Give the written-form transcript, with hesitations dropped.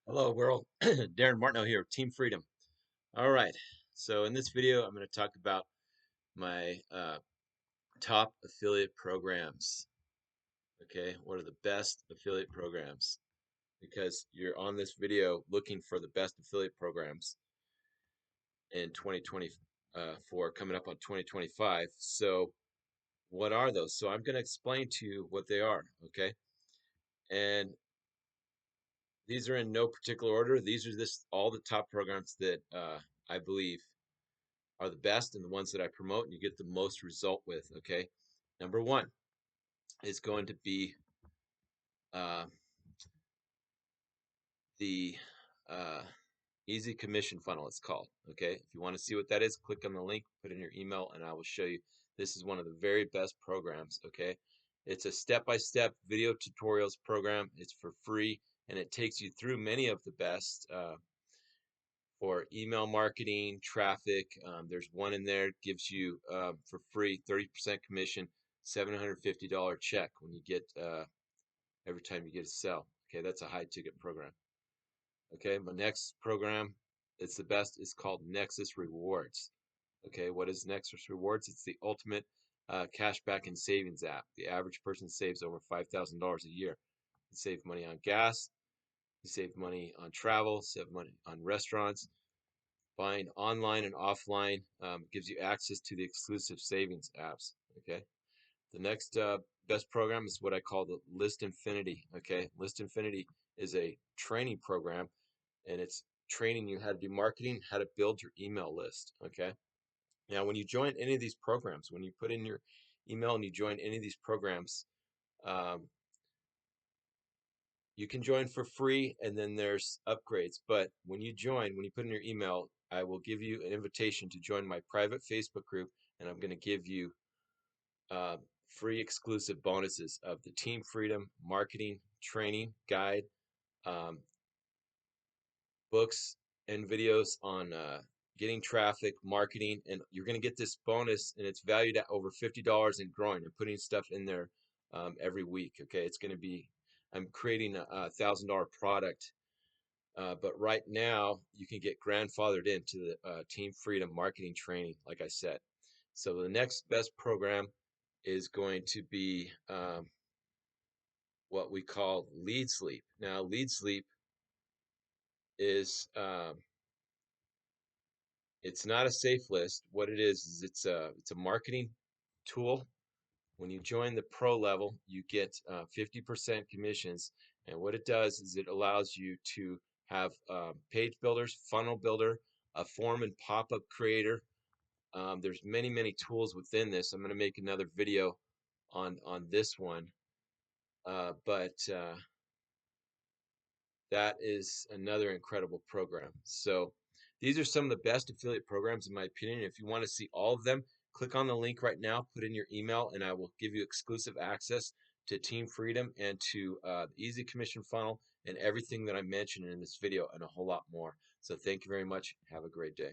Hello world, Darren Martineau here, Team Freedom. All right, so in this video I'm going to talk about my top affiliate programs. Okay, what are the best affiliate programs? Because you're on this video looking for the best affiliate programs in 2024, coming up on 2025. So what are those? So I'm going to explain to you what they are, okay? And these are in no particular order. These are just all the top programs that I believe are the best and the ones that I promote and you get the most result with. Okay. Number one is going to be uh, the uh, easy commission funnel, it's called. Okay. If you want to see what that is, click on the link, put in your email, and I will show you. This is one of the very best programs. Okay. It's a step-by-step video tutorials program. It's for free and it takes you through many of the best for email marketing, traffic. There's one in there gives you for free 30% commission, $750 check when you get every time you get a sell. Okay, that's a high ticket program. Okay, my next program, it's the best, is called Nexus Rewards. Okay, what is Nexus Rewards? It's the ultimate cashback and savings app. The average person saves over $5,000 a year. You save money on gas, you save money on travel, save money on restaurants. Buying online and offline gives you access to the exclusive savings apps. Okay. The next best program is what I call the List Infinity. Okay. List Infinity is a training program and it's training you how to do marketing, how to build your email list. Okay. Now, when you join any of these programs, when you put in your email and you join any of these programs, um, you can join for free and then there's upgrades. But when you join, when you put in your email, I will give you an invitation to join my private Facebook group and I'm going to give you uh, free exclusive bonuses of the Team Freedom marketing training guide, um, books and videos on getting traffic, marketing, and you're going to get this bonus and it's valued at over $50 and growing. I'm putting stuff in there every week. Okay, it's going to be, I'm creating a $1,000 product. But right now, you can get grandfathered into the Team Freedom marketing training, like I said. So the next best program is going to be what we call Lead Sleep. Now, Lead Sleep is it's not a safe list. What it is it's a marketing tool. When you join the pro level, you get 50% commissions, and what it does is it allows you to have page builders, funnel builder, a form and pop-up creator. There's many tools within this. I'm going to make another video on this one, but that is another incredible program. So these are some of the best affiliate programs in my opinion. If you want to see all of them, click on the link right now, put in your email, and I will give you exclusive access to Team Freedom and to the Easy Commission Funnel and everything that I mentioned in this video and a whole lot more. So thank you very much. Have a great day.